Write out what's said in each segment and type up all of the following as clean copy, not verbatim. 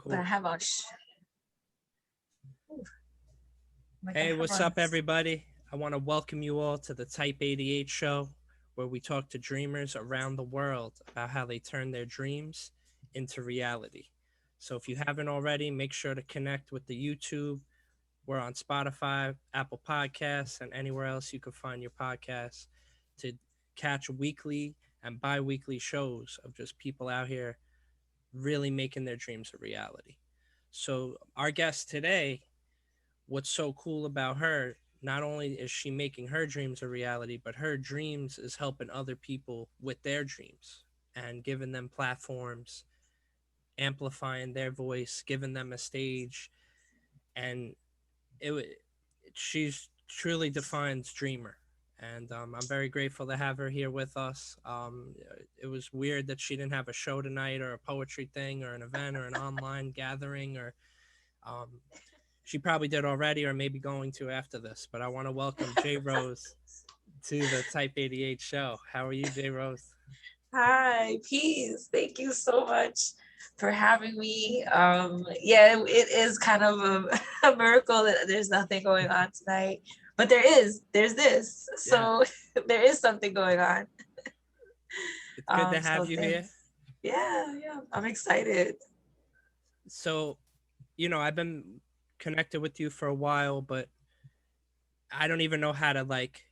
But I Cool. have on. Like I Hey, have what's on. up, everybody? I want to welcome you all to the Type 88 show, where we talk to dreamers around the world about how they turn their dreams into reality. So if you haven't already, make sure to connect with the YouTube. We're on Spotify, Apple Podcasts, and anywhere else you can find your podcasts to catch weekly and bi weekly shows of just people out here really making their dreams a reality. So, our guest today, what's so cool about her, not only is she making her dreams a reality, but her dreams is helping other people with their dreams and giving them platforms, amplifying their voice, giving them a stage. And it she's truly defines dreamer. And I'm very grateful to have her here with us. It was weird that she didn't have a show tonight or a poetry thing or an event or an online gathering, or um, she probably did already or maybe going to after this. But I want to welcome JRose to the Type 88 show. How are you, JRose? Hi, peace. Thank you so much for having me. Yeah, it is kind of a miracle that there's nothing going on tonight, but there's this. Yeah, So there is something going on. it's good to So have you here. thanks. Yeah, I'm excited. So, I've been connected with you for a while, but I don't even know how to, like,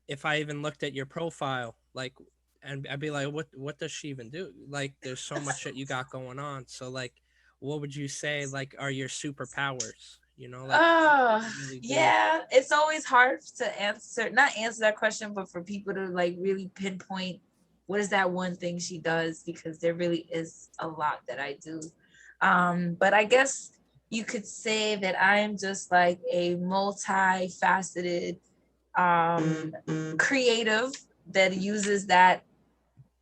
if I even looked at your profile, like, and I'd be like, what does she even do? Like, there's so much that you got going on. So, like, what would you say, like, are your superpowers? Like, what do Oh, you really do? yeah. It's always hard to answer, not answer that question, but for people to like really pinpoint what is that one thing she does, because there really is a lot that I do. But I guess you could say that I am just like a multifaceted creative that uses that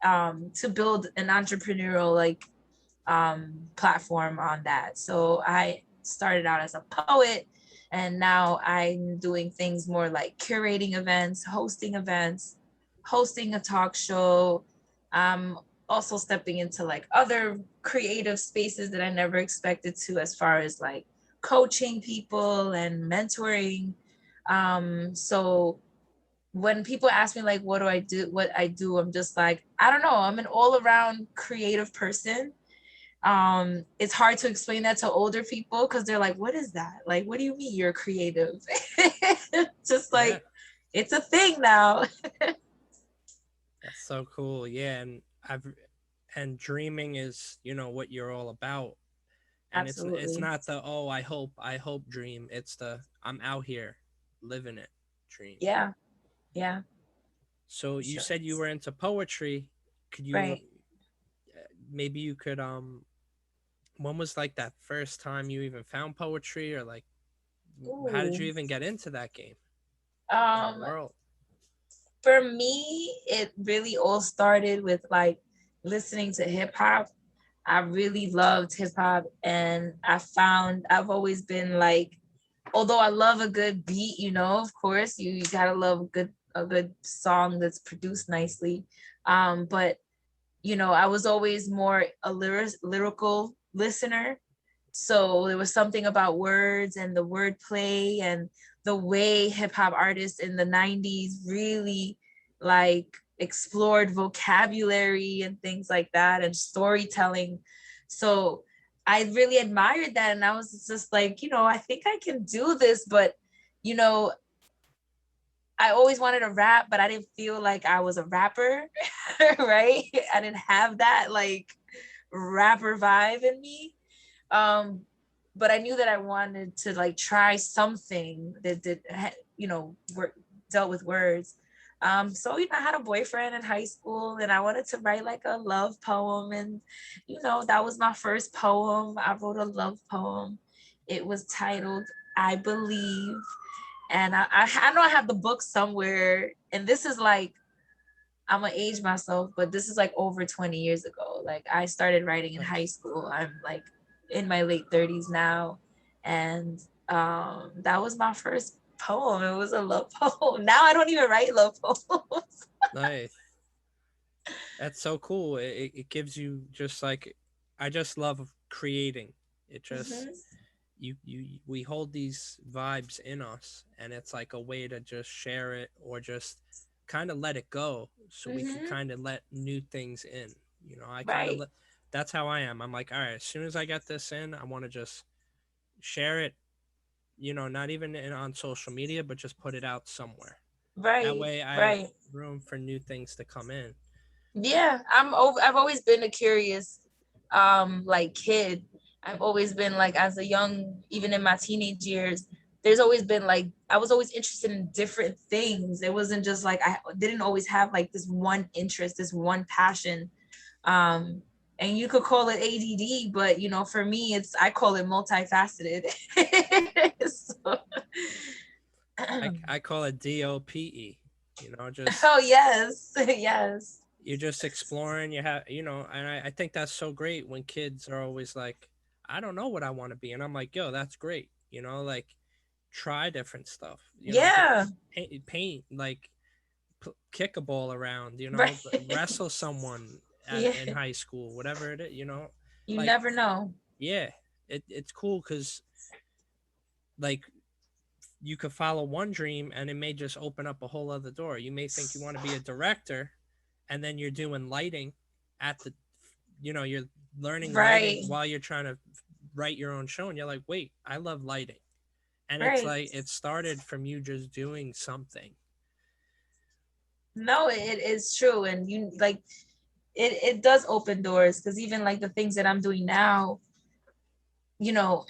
to build an entrepreneurial platform on that. So I started out as a poet, and now I'm doing things more like curating events, hosting a talk show. I'm also stepping into like other creative spaces that I never expected to, as far as like coaching people and mentoring. So when people ask me like what I do, I'm just like, I don't know, I'm an all around creative person. It's hard to explain that to older people because they're like, what is that, like, what do you mean you're creative? Just Yeah, like, it's a thing now. that's so cool. Yeah, and dreaming is, what you're all about. And it's Absolutely. not the, oh, I hope dream. It's the, I'm out here living it dream. Yeah, yeah, So you sure. said you were into poetry. Could you Right. maybe you could when was like that first time you even found poetry, or like how did you Ooh. even get into that game, that um world? for me, it really all started with like listening to hip hop. I really loved hip hop, and I've always been like, although I love a good beat, of course, you gotta love a good song that's produced nicely. But I was always more a lyrical listener. So there was something about words and the wordplay and the way hip hop artists in the 90s really like explored vocabulary and things like that and storytelling. So I really admired that. And I was just like, I think I can do this. But, you know, I always wanted to rap, but I didn't feel like I was a rapper, right? I didn't have that like rapper vibe in me. Um, but I knew that I wanted to like try something that did, work, dealt with words. So I had a boyfriend in high school, and I wanted to write like a love poem, and that was my first poem. I wrote a love poem. It was titled "I Believe," and I know I have the book somewhere, and this is like, I'm gonna age myself, but this is like over 20 years ago. Like, I started writing in high Nice. school. I'm like in my late 30s now. And that was my first poem. It was a love poem. Now I don't even write love poems. Nice. That's so cool. It gives you just like, I just love creating. It just, Mm-hmm. we hold these vibes in us, and it's like a way to just share it or just kind of let it go so we could Mm-hmm. kind of let new things in. You know, I kind of Right. let, that's how I am. I'm like, all right, as soon as I get this in, I want to just share it, not even on social media, but just put it out somewhere. That Right. way I have Right. room for new things to come in. Yeah, I've always been a curious like kid. I've always been like, as a young, even in my teenage years, there's always been like, I was always interested in different things. It wasn't just like, I didn't always have like this one interest, this one passion. um and you could call it ADD, but for me, I call it multifaceted. So, I call it DOPE. Just, oh yes, yes, you're just exploring. You have, and I think that's so great when kids are always like, I don't know what I want to be. And I'm like, yo, that's great. Like, try different stuff, yeah, paint, like, kick a ball around, right. wrestle someone Yeah, in high school, whatever it is, you like, never know. yeah, it's cool because, like, you could follow one dream and it may just open up a whole other door. You may think you want to be a director, and then you're doing lighting at the, you're learning lighting Right, while you're trying to write your own show, and you're like, wait, I love lighting. And it's right. like it started from you just doing something. No, it is true. And you like, it does open doors, because even like the things that I'm doing now, you know,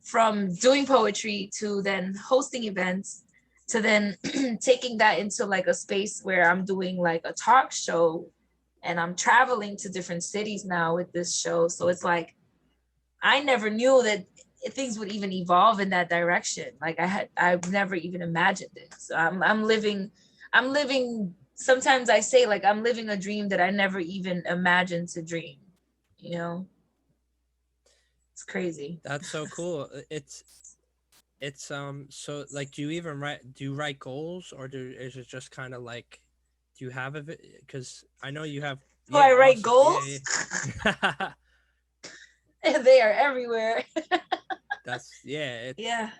from doing poetry to then hosting events to then taking that into like a space where I'm doing like a talk show, and I'm traveling to different cities now with this show. So it's like, I never knew that things would even evolve in that direction. Like, I've never even imagined it. So I'm living. Sometimes I say, like, I'm living a dream that I never even imagined to dream. You know, it's crazy. That's so cool. It's so, like, do you write goals, or is it just kind of like, do you have it, because I know you have, So I yeah, write awesome, goals, yeah, yeah. and they are everywhere. That's, yeah, Yeah,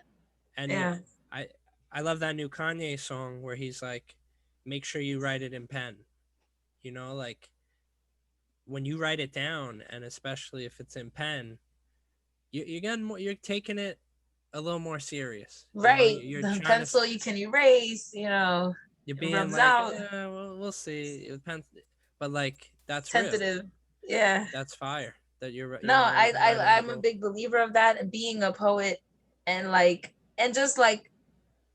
and yeah, I I love that new Kanye song where he's like, make sure you write it in pen. Like, when you write it down, and especially if it's in pen, you're getting more, you're taking it a little more serious. right. You're The trying to, pencil you can erase. you're It being rubs like, out. well, we'll see. It depends, but like, that's real. Tentative. Yeah. That's fire. That No, you're writing the I'm a goal. big believer of that, and being a poet, and like, and just like,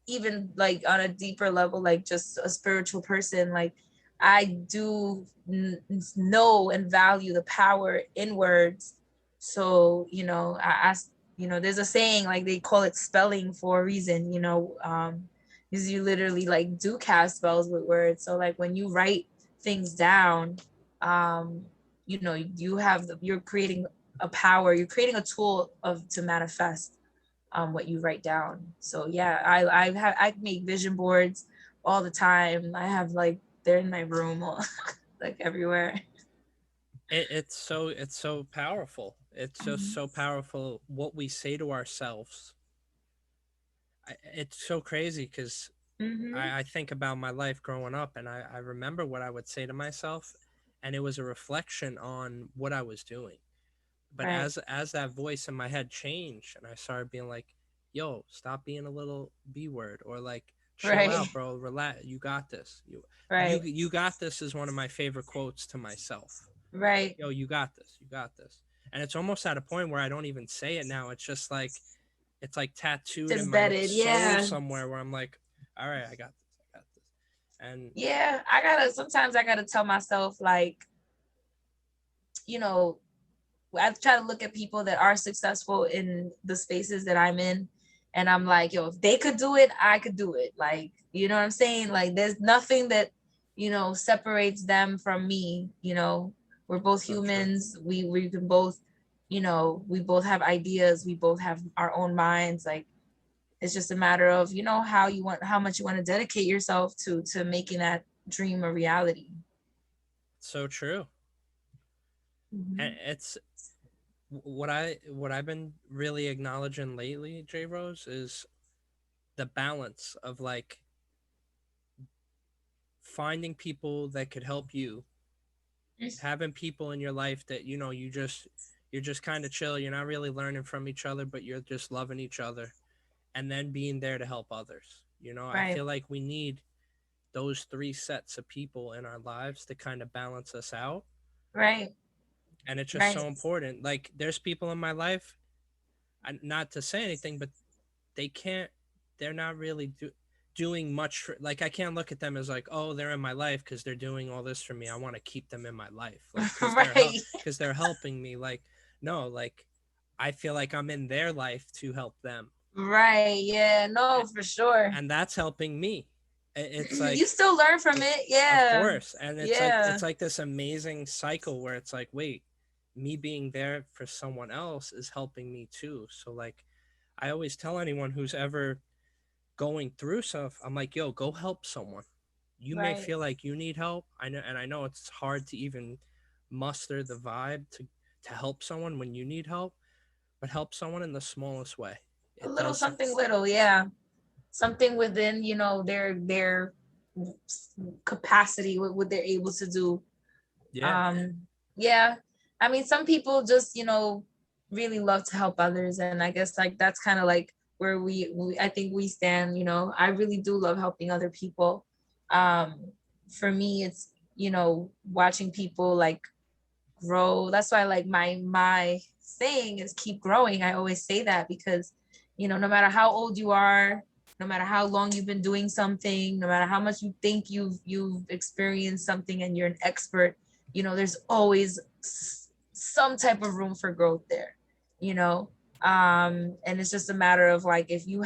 even like on a deeper level, like just a spiritual person, like, I do know and value the power in words. So, I ask, there's a saying, like, they call it spelling for a reason, because you literally like do cast spells with words. So like, when you write things down, um you're creating a power, you're creating a tool of to manifest what you write down. So yeah, I make vision boards all the time. I have like, they're in my room, like everywhere. It's so powerful. It's just so powerful what we say to ourselves. It's so crazy because Mm-hmm. I think about my life growing up, and I remember what I would say to myself, and it was a reflection on what I was doing. But Right. as that voice in my head changed, and I started being like, yo, stop being a little B word, or like, chill Right. out, bro, relax, you got this. Right. You got this is one of my favorite quotes to myself. Right. Yo, you got this. You got this. And it's almost at a point where I don't even say it now. It's just like, it's like tattooed It's in my embedded. soul Yeah. somewhere where I'm like, all right, I got this. I got this. And Yeah. Sometimes I gotta tell myself, like, you know, I try to look at people that are successful in the spaces that I'm in. And I'm like, yo, if they could do it, I could do it. Like, you know what I'm saying? Like, there's nothing that, separates them from me. We're both so true. humans. We can both, we both have ideas. We both have our own minds. Like, it's just a matter of, how much you want to dedicate yourself to making that dream a reality. So true. And Mm-hmm. it's what I've been really acknowledging lately, J Rose, is the balance of like finding people that could help you, having people in your life that you're just kind of chill, you're not really learning from each other, but you're just loving each other, and then being there to help others. I Right, feel like we need those three sets of people in our lives to kind of balance us out, right, and it's just right. so important. Like there's people in my life, not to say anything, but they can't they're not really doing much like I can't look at them as like, oh, they're in my life because they're doing all this for me, I want to keep them in my life, like Right, because they're helping me. Like, no, like I feel like I'm in their life to help them. right. Yeah, no, A- for sure. and that's helping me. It's You like, still learn from it. of Yeah, course, and yeah. it's like this amazing cycle where it's like, wait, me being there for someone else is helping me too. So like I always tell anyone who's ever going through stuff, I'm like, yo, go help someone. You may Right. feel like you need help. I know it's hard to even muster the vibe to help someone when you need help, but help someone in the smallest way. A It little does. something little, yeah. Something within, their capacity, what they're able to do. Yeah. Yeah. I mean, some people just, really love to help others. And I guess like that's kind of like where I think we stand, I really do love helping other people. Um, for me, it's, watching people like grow. That's why like my saying is keep growing. I always say that because, no matter how old you are, no matter how long you've been doing something, no matter how much you think you've experienced something and you're an expert, there's always some type of room for growth there, you know. And it's just a matter of like if you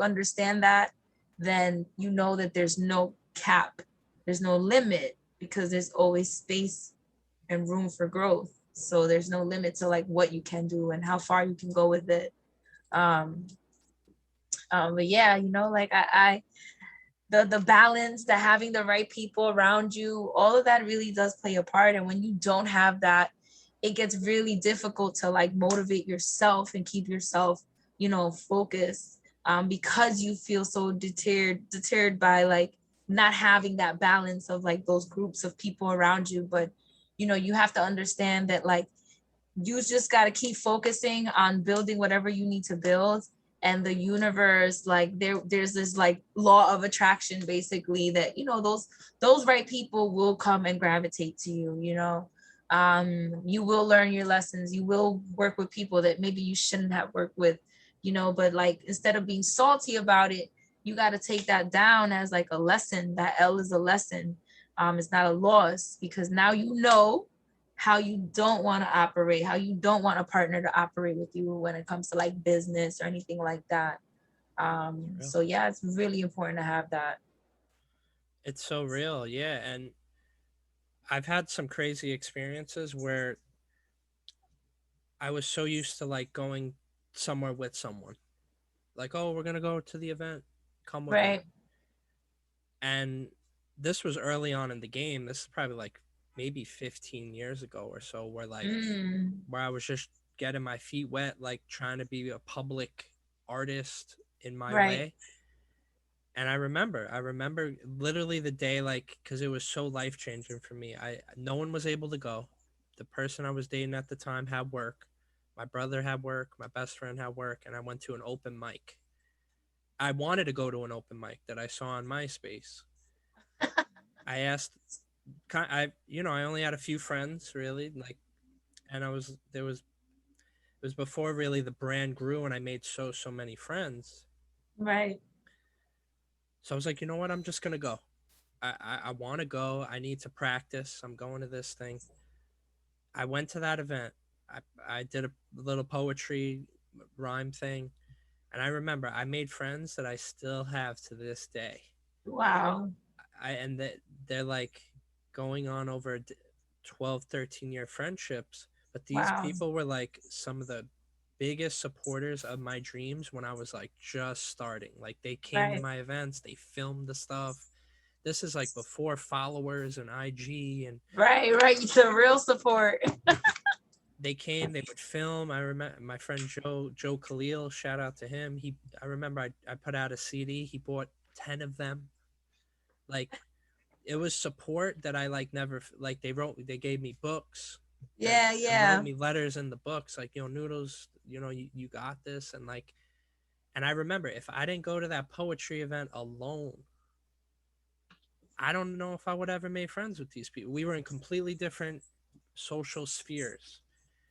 understand that, then you know that there's no cap, there's no limit because there's always space and room for growth. So there's no limit to like what you can do and how far you can go with it. Um, but yeah, like I the balance, the having the right people around you, all of that really does play a part. And when you don't have that, it gets really difficult to like motivate yourself and keep yourself, focused. Because you feel so deterred by like not having that balance of like those groups of people around you. But you have to understand that like you just got to keep focusing on building whatever you need to build, and the universe, like there's this like law of attraction basically, that those right people will come and gravitate to you. You will learn your lessons, you will work with people that maybe you shouldn't have worked with, but like instead of being salty about it, you got to take that down as like a lesson. That L is a lesson. It's not a loss, because now how you don't want to operate, how you don't want a partner to operate with you when it comes to like business or anything like that. Real. So yeah, it's really important to have that. It's so real. Yeah. And I've had some crazy experiences where I was so used to like going somewhere with someone. Like, oh, we're going to go to the event. Come with me. Right. And this was early on in the game. This is probably like maybe 15 years ago or so, where I was just getting my feet wet, like trying to be a public artist in my Right. way. And I remember literally the day, like, because it was so life changing for me. No one was able to go. The person I was dating at the time had work. My brother had work. My best friend had work, and I went to an open mic. I wanted to go to an open mic that I saw on MySpace. I asked, I only had a few friends really, like, and it was before really the brand grew, and I made so many friends. Right. So I was like, you know what, I'm just gonna go. I want to go. I need to practice. I'm going to this thing. I went to that event. I did a little poetry rhyme thing, and I remember I made friends that I still have to this day. Wow. And that they're like going on over 12, 13-year friendships, but these Wow. people were like some of the biggest supporters of my dreams when I was like just starting. Like they came to Right. my events, they filmed the stuff. This is like before followers and IG, and Right. Right. It's a real support. they came, they would film. I remember my friend Joe Khalil, shout out to him. I remember I put out a CD. He bought 10 of them. Like, it was support that I like never like. They gave me books and, Yeah, and wrote yeah. me letters in the books like, Noodles, you got this. And like, and I remember, if I didn't go to that poetry event alone, I don't know if I would ever made friends with these people. We were in completely different social spheres.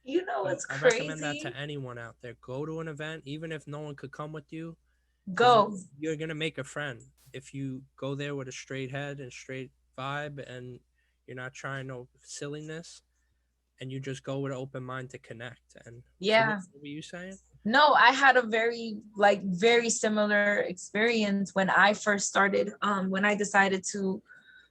You know So what's I recommend that crazy? to anyone out there. Go to an event, even if no one could come with you, because Go. you're gonna make a friend if you go there with a straight head and straight vibe, and you're not trying no silliness, and you just go with an open mind to connect. And so, Yeah. what were you saying? No, I had a very similar experience when I first started, when I decided to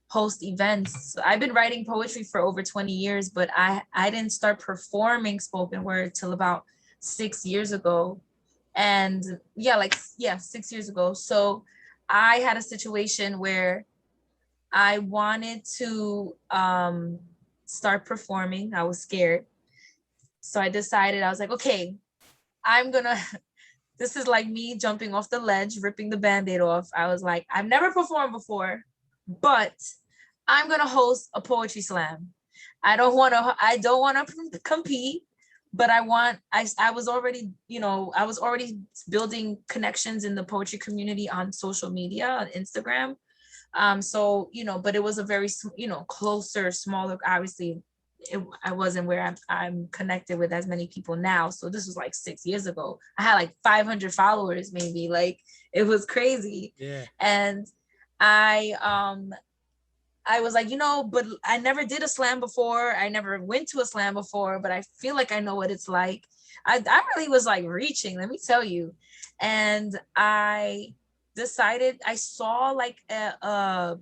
host events. So I've been writing poetry for over 20 years, but I didn't start performing spoken word till about 6 years ago. And yeah, 6 years ago. So I had a situation where I wanted to start performing. I was scared. So I decided, I was like, okay, I'm gonna this is like me jumping off the ledge, ripping the band-aid off. I was like, I've never performed before, but I'm gonna host a poetry slam. I don't want to compete, but I was already, I was already building connections in the poetry community on social media, on Instagram. So, but it was a very, closer, smaller, obviously. I wasn't where I'm connected with as many people now. So this was like 6 years ago. I had like 500 followers, maybe. Like, it was crazy. Yeah. And I was like, but I never did a slam before. I never went to a slam before, but I feel like I know what it's like. I really was like reaching, let me tell you. And I decided, I saw an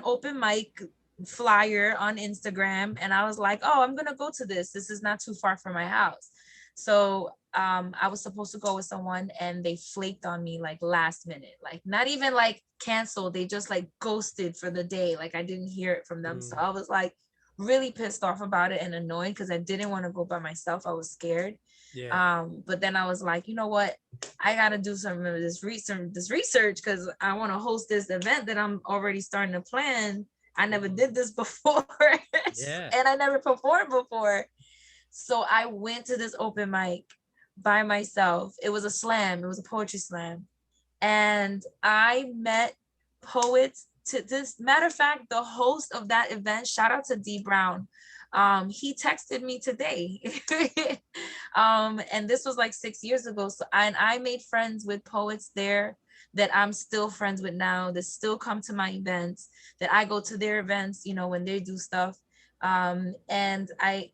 open mic flyer on Instagram, and I was like, oh, I'm gonna go to this. This is not too far from my house. So I was supposed to go with someone, and they flaked on me like last minute, like not even like canceled. They just like ghosted for the day. Like, I didn't hear it from them. So Mm, I was like really pissed off about it and annoyed because I didn't want to go by myself. I was scared. yeah. But then I was like, you know what? I gotta do some of this research because I want to host this event that I'm already starting to plan. I never did this before, Yeah. and I never performed before. So I went to this open mic by myself. It was a slam. It was a poetry slam, and I met poets. To this matter of fact, the host of that event, shout out to D Brown. He texted me today. And this was like 6 years ago. So I made friends with poets there that I'm still friends with now, that still come to my events, that I go to their events, when they do stuff. And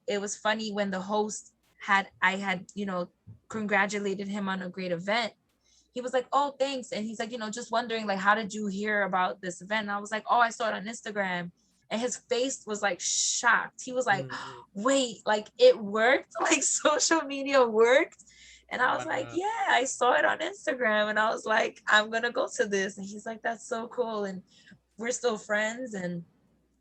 it was funny when the host had congratulated him on a great event. He was like, oh, thanks. And he's like, just wondering, like, how did you hear about this event? And I was like, oh, I saw it on Instagram. And his face was like shocked. He was like, Mm-hmm. wait, like it worked? Like social media worked? And I was like, Wow. yeah, I saw it on Instagram. And I was like, I'm going to go to this. And he's like, that's so cool. And we're still friends. And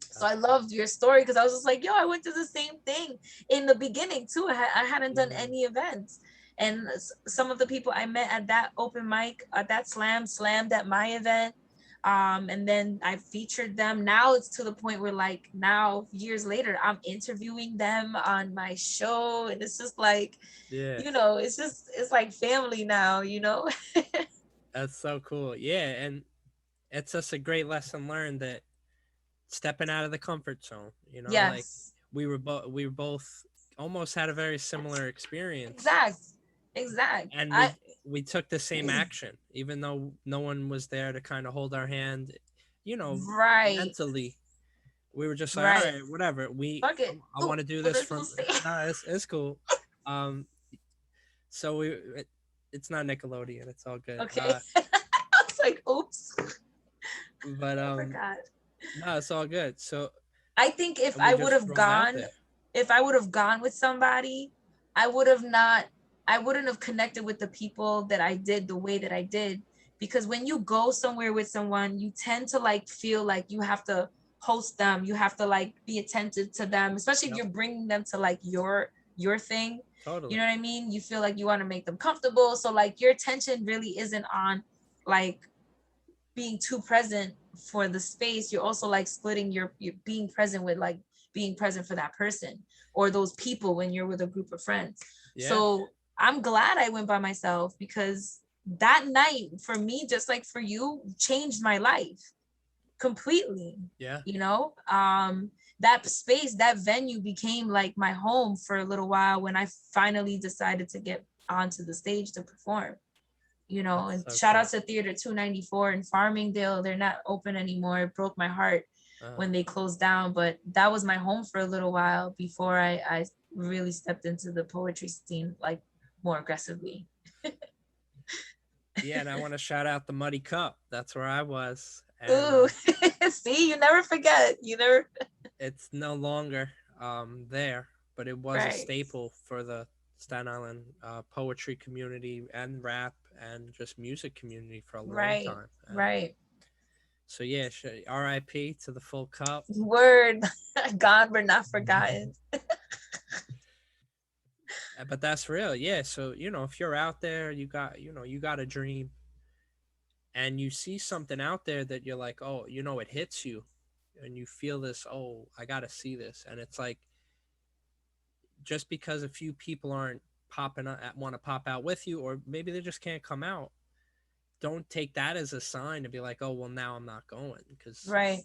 so I loved your story because I was just like, yo, I went to the same thing in the beginning too. I hadn't done Mm-hmm. any events. And some of the people I met at that open mic, at that slammed at my event. And then I featured them. Now it's to the point where, like, now years later, I'm interviewing them on my show. And it's just like, Yeah. it's like family now. That's so cool. Yeah, and it's just a great lesson learned that stepping out of the comfort zone, like Yes, we were both almost had a very similar experience, exact, exact. and we took the same action even though no one was there to kind of hold our hand, you know, Right, mentally. We were just like, all right. right, whatever. Fuck it. I Ooh, want to do what this is from. supposed to say? No, it's cool. Um, so it's not Nickelodeon. It's all good. Okay. I was like, oops, But I forgot. no, it's all good. So I think if and we I would just have throw it out gone, there. if I would have gone with somebody, I would have not, I wouldn't have connected with the people that I did the way that I did. Because when you go somewhere with someone, you tend to like feel like you have to host them. You have to like be attentive to them, especially if Yep. you're bringing them to like your your thing. You Totally. know what I mean? You feel like you want to make them comfortable. So like your attention really isn't on like being too present for the space. You're also like splitting your being present with like being present for that person or those people when you're with a group of friends. Yeah. So I'm glad I went by myself because that night for me, just like for you, changed my life completely. Yeah. You know, that space, that venue became like my home for a little while when I finally decided to get onto the stage to perform. You know, That's and so shout out cool. to Theater 294 in Farmingdale. They're not open anymore. It broke my heart Uh, when they closed down, but that was my home for a little while before I really stepped into the poetry scene like more aggressively. yeah, and I want to shout out the Muddy Cup. That's where I was, and Ooh, see, you never forget. You never, it's no longer there, but it was a right, staple for the Staten Island poetry community and rap and just music community for a long right, time. And right. so yeah, R.I.P. to the full cup. Word, God, we're not forgotten. But that's real, yeah. So if you're out there, you got a dream, and you see something out there that you're like, oh, it hits you, and you feel this, oh, I gotta see this, and it's like just because a few people aren't popping up, want to pop out with you, or maybe they just can't come out, don't take that as a sign to be like, oh, well, now I'm not going, because Right,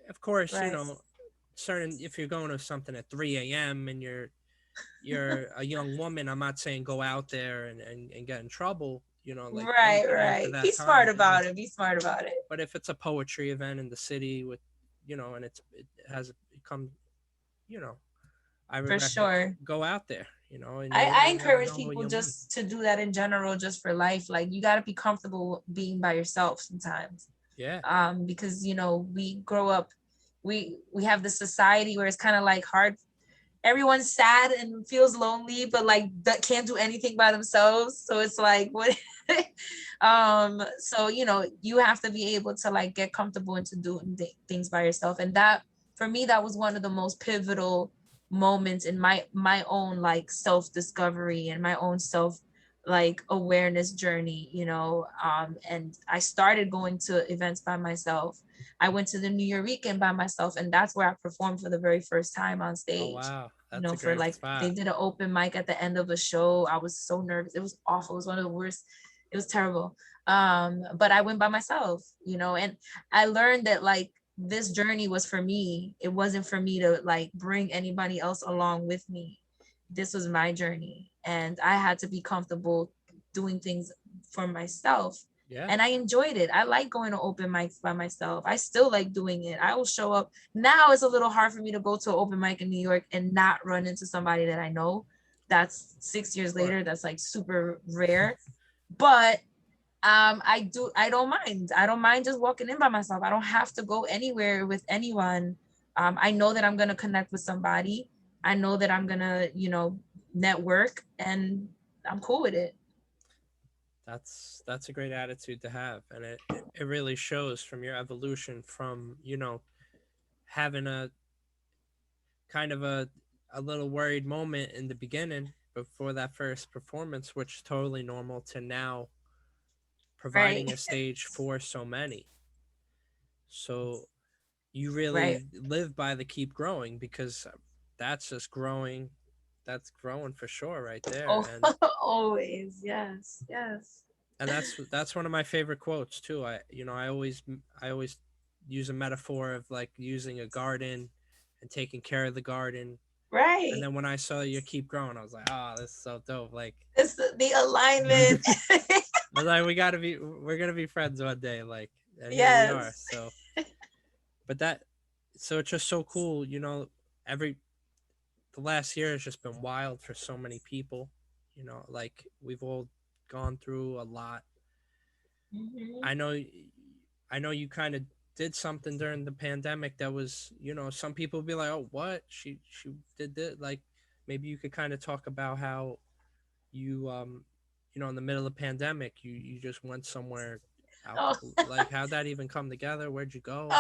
of course, right, certain, if you're going to something at 3 a.m. and you're a young woman, I'm not saying go out there and get in trouble, like right, aim for right. Be that smart time. about it. Be smart about it. But if it's a poetry event in the city with, and it has become, you know, I For recommend sure. go out there, and I you never encourage know who people you'll meet. just to do that in general, just for life. Like you got to be comfortable being by yourself sometimes, Yeah, because we grow up, we have this society where it's kind of like hard. Everyone's sad and feels lonely, but like that can't do anything by themselves. So it's like what, so you have to be able to like get comfortable into doing things by yourself, and that for me that was one of the most pivotal moments in my own like self discovery and my own self like awareness journey, and I started going to events by myself. I went to the New Eurekan by myself, and that's where I performed for the very first time on oh stage. wow, that's a For great like they spot. did an open mic at the end of a show. I was so nervous. It was awful. It was one of the worst. It was terrible. But I went by myself, and I learned that like this journey was for me. It wasn't for me to like bring anybody else along with me. This was my journey, and I had to be comfortable doing things for myself. Yeah. And I enjoyed it. I like going to open mics by myself. I still like doing it. I will show up. Now it's a little hard for me to go to an open mic in New York and not run into somebody that I know. That's 6 years Sure. later. That's like super rare. But I don't mind. I don't mind just walking in by myself. I don't have to go anywhere with anyone. I know that I'm gonna connect with somebody. I know that I'm gonna, network, and I'm cool with it. That's a great attitude to have, and it really shows from your evolution from having a kind of a little worried moment in the beginning before that first performance, which is totally normal, to now Right. providing a stage for so many. So you Right. really live by the keep growing, because that's just growing. That's growing for sure right there. Oh, always. Yes. Yes. And that's one of my favorite quotes too. I always use a metaphor of like using a garden and taking care of the garden. And Right. then when I saw you keep growing, I was like, oh, this is so dope. Like It's the I alignment. was like, we're gonna be friends one day. Like, and here we are. Yes. So but so it's just so cool, every the last year has just been wild for so many people. Like we've all gone through a lot. Mhm. I know I know you kind of did something during the pandemic that was, some people would be like, "Oh, what? She did this." Like maybe you could kind of talk about how you in the middle of the pandemic, you just went somewhere out the Oh. blue. Like how'd that even come together? Where'd you go?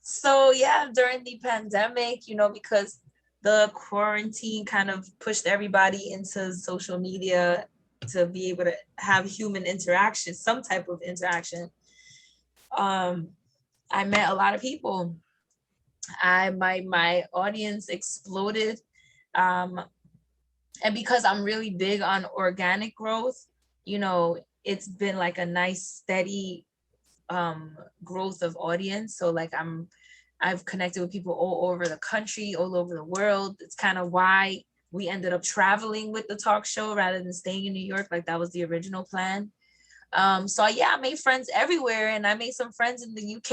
So yeah, during the pandemic, because the quarantine kind of pushed everybody into social media to be able to have human interaction, some type of interaction. um I met a lot of people. My audience exploded. um and because I'm really big on organic growth, you know, it's been like a nice steady growth of audience. So like I've connected with people all over the country, all over the world. It's kind of why we ended up traveling with the talk show rather than staying in New York. Like that was the original plan. So yeah, I made friends everywhere, and I made some friends in the UK.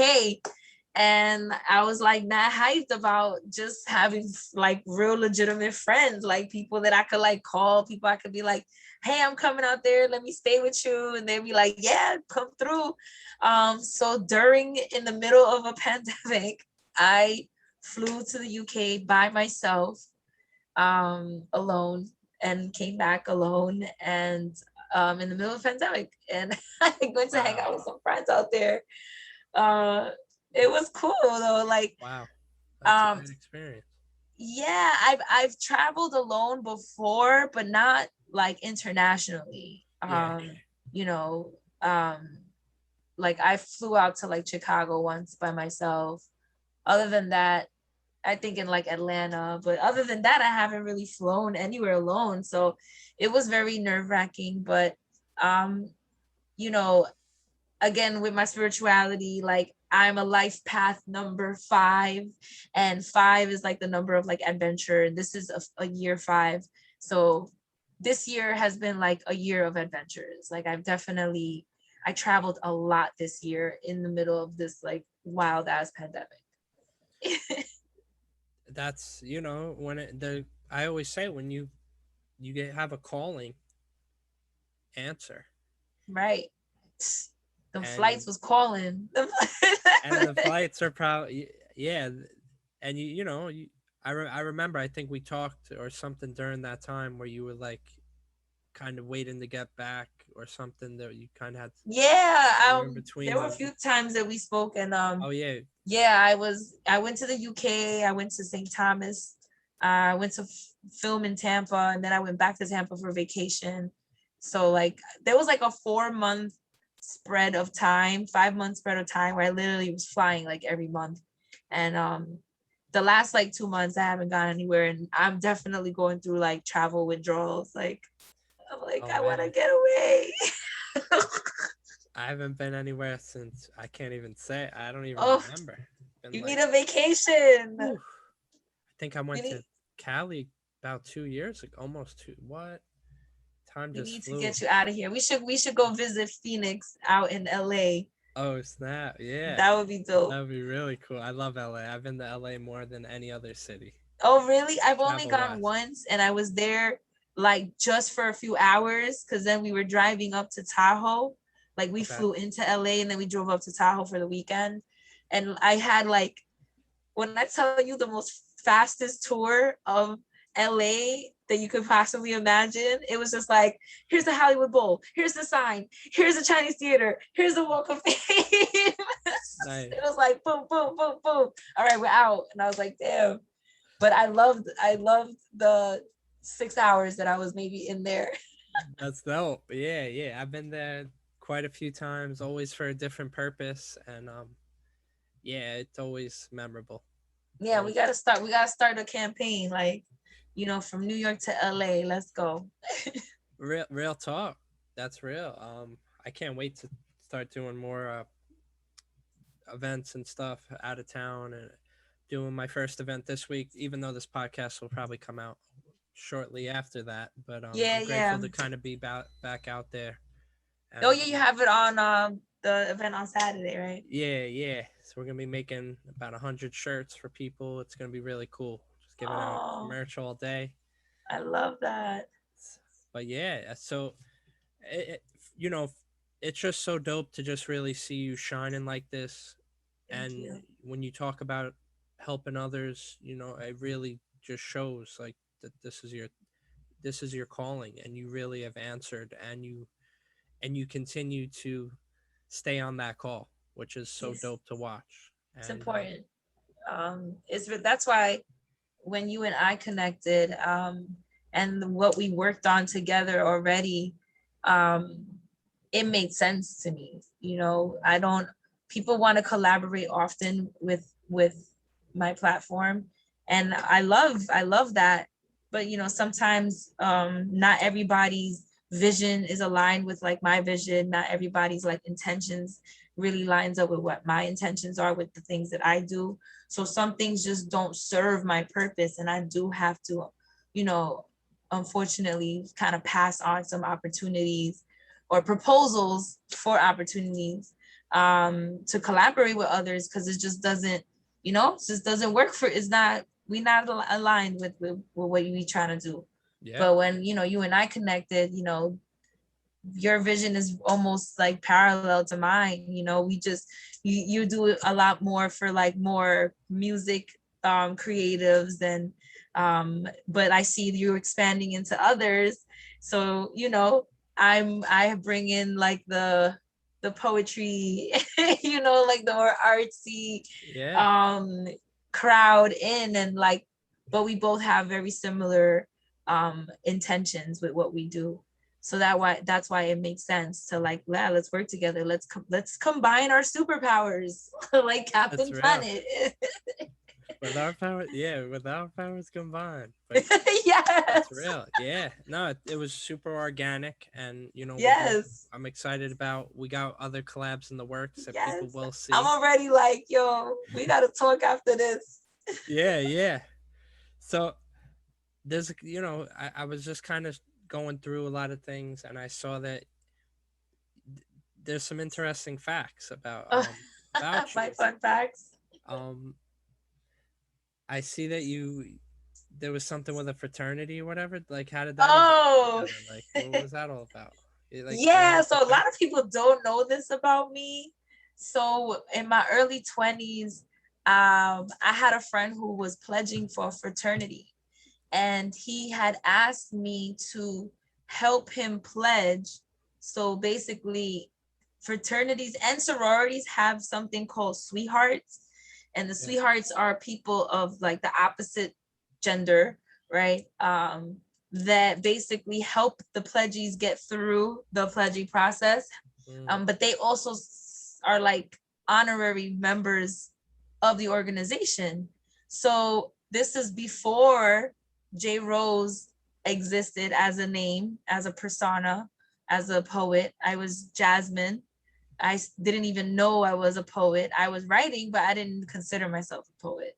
And I was like not hyped about just having like real legitimate friends, like people that I could like call, people I could be like, hey, I'm coming out there, let me stay with you. And they'd be like, yeah, come through. So during in the middle of a pandemic, I flew to the UK by myself, alone, and came back alone, and in the middle of the pandemic, and I went to hang Wow. out with some friends out there. uh it was cool though, like Wow. That's a um great experience. yeah, I've traveled alone before, but not like internationally. Yeah. You know, like I flew out to like Chicago once by myself. Other than that, I think in like Atlanta, but other than that, I haven't really flown anywhere alone. So it was very nerve-wracking. But um, you know, again with my spirituality, like I'm a life path number 5, and 5 is like the number of like adventure, and this is a year 5. So this year has been like a year of adventures. Like I traveled a lot this year in the middle of this like wild ass pandemic. That's, when I always say, when have a calling, answer. Right. The And flights was calling. the flights are probably, yeah. And I remember, I think we talked or something during that time where you were like kind of waiting to get back or something, that you kind of had, Yeah, you were in there between were a few times that we spoke, and oh yeah. yeah, I went to the UK, I went to St. Thomas, I went to film in Tampa, and then I went back to Tampa for vacation. So like there was like a 4 month spread of time, 5 month spread of time where I literally was flying like every month. And the last like 2 months I haven't gone anywhere, and I'm definitely going through like travel withdrawals. Like I'm like, Oh I want to man, get away. I haven't been anywhere since, I can't even say, I don't even Oh, remember. Been you like, need a vacation. whew. I think I You went to need Cali about 2 years ago, almost two. What? Time we just need to flew. get you out of here. We should go visit Phoenix out in LA. Oh snap! Yeah, That would be dope. that would be really cool. I love LA. I've been to LA more than any other city, Oh, really? I've only travel gone wise. once, and I was there like just for a few hours because then we were driving up to Tahoe. Like we Okay. flew into LA and then we drove up to Tahoe for the weekend. And I had like, when I tell you, the most fastest tour of LA that you could possibly imagine, it was just like, here's the Hollywood Bowl, here's the sign, here's the Chinese theater, here's the Walk of Fame. It Nice. was like boom, boom, boom, boom. All right, we're out. And I was like, damn. But I loved the 6 hours that I was maybe in there. That's dope. Yeah, yeah. I've been there quite a few times, always for a different purpose, and yeah, it's always memorable. Yeah, we Always gotta start. We gotta start a campaign, like, from New York to LA. Let's go. real talk. That's real. I can't wait to start doing more events and stuff out of town, and doing my first event this week, even though this podcast will probably come out shortly after that. But Yeah, I'm yeah. grateful to kind of be back out there. Oh And yeah, you have it on the event on Saturday, right? yeah, yeah. So we're gonna be making about 100 shirts for people. It's gonna be really cool. Just giving out Oh, merch all day. I love that. But yeah, so it, you know, it's just so dope to just really see you shining like this. Thank And you. when you talk about helping others, it really just shows like that this is your calling, and you really have answered, and you continue to stay on that call, which is so Yes, dope to watch. it's And important. That's why. when you and I connected, and what we worked on together already, um, it made sense to me. You know, I don't, people want to collaborate often with my platform, and I love that. But you know, sometimes not everybody's vision is aligned with like my vision. Not everybody's like intentions really lines up with what my intentions are with the things that I do. So some things just don't serve my purpose, and I do have to, you know, unfortunately kind of pass on some opportunities or proposals for opportunities to collaborate with others, because it just doesn't, you know, it just doesn't work for, it's not, we not aligned with what you be trying to do. Yeah, But when, you know, you and I connected, you know, your vision is almost like parallel to mine. You know, we just, you do a lot more for like more music creatives, and but I see you expanding into others. So you know, I bring in like the poetry, you know, like the more artsy yeah, um crowd in, and like, but we both have very similar intentions with what we do. So that's why it makes sense to like, yeah, let's work together, let's combine our superpowers like that's Captain real. Planet. With our power, yeah, with our powers combined. But that's Yes, real. Yeah. No, it was super organic, and we're going. yes, I'm excited about. We got other collabs in the works that people yes. will I'm see. already like, yo, we gotta talk after this. Yeah, yeah. So I was just kind of going through a lot of things, and I saw that there's some interesting facts about My you. fun facts. Um, I see that there was something with a fraternity or whatever. Like, how did that even come Oh, together? Like, what was that all about? Like, you're in yeah. a So a fraternity? lot of people don't know this about me. So in my early 20s, I had a friend who was pledging for a fraternity, and he had asked me to help him pledge. So basically, fraternities and sororities have something called sweethearts, and the Yeah. sweethearts are people of like the opposite gender, right? That basically help the pledgees get through the pledging process, Mm. but they also are like honorary members of the organization. So this is before JRose existed as a name, as a persona, as a poet. I was Jasmine. I didn't even know I was a poet. I was writing, but I didn't consider myself a poet.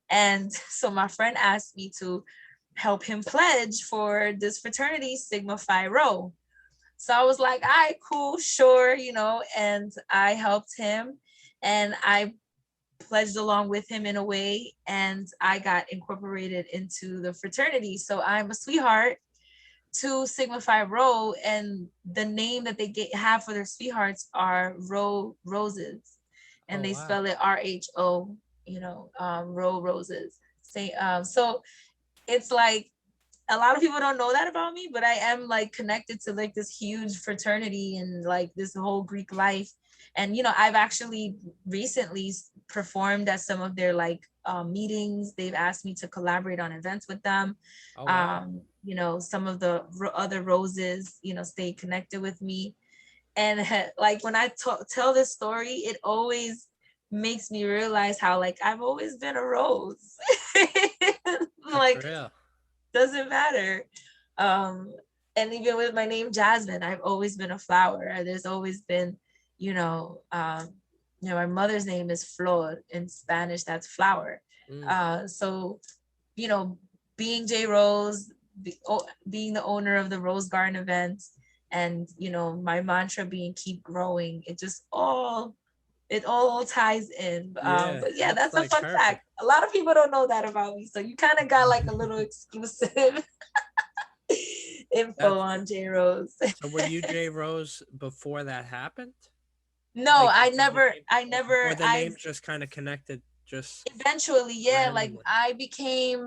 And so my friend asked me to help him pledge for this fraternity, Sigma Phi Rho. So I was like, all right, cool, sure, you know, and I helped him, and I pledged along with him in a way, and I got incorporated into the fraternity. So I'm a sweetheart to Sigma Phi Rho, and the name that they have for their sweethearts are Roses, and Oh they wow. spell it RHO, you know, Roses. Say, so it's like a lot of people don't know that about me, but I am like connected to like this huge fraternity and like this whole Greek life. And you know, I've actually recently performed at some of their like meetings. They've asked me to collaborate on events with them. Oh wow. You know, some of the other roses, you know, stay connected with me. And like when I tell this story, it always makes me realize how like I've always been a rose. That's Like real. doesn't matter. Um, and even with my name Jasmine, I've always been a flower. There's always been, you know, my mother's name is Flor in Spanish. That's flower. Mm. So you know, being JRose, being the owner of the Rose Garden events, and you know, my mantra being keep growing. It all ties in. Yeah, But yeah, that's that's a like fun perfect. fact. A lot of people don't know that about me, so you kind of got like a little exclusive info That's on JRose. so. Were you J Rose before that happened? No, Like before you came, or the I names just kind of connected, just eventually, yeah, like randomly.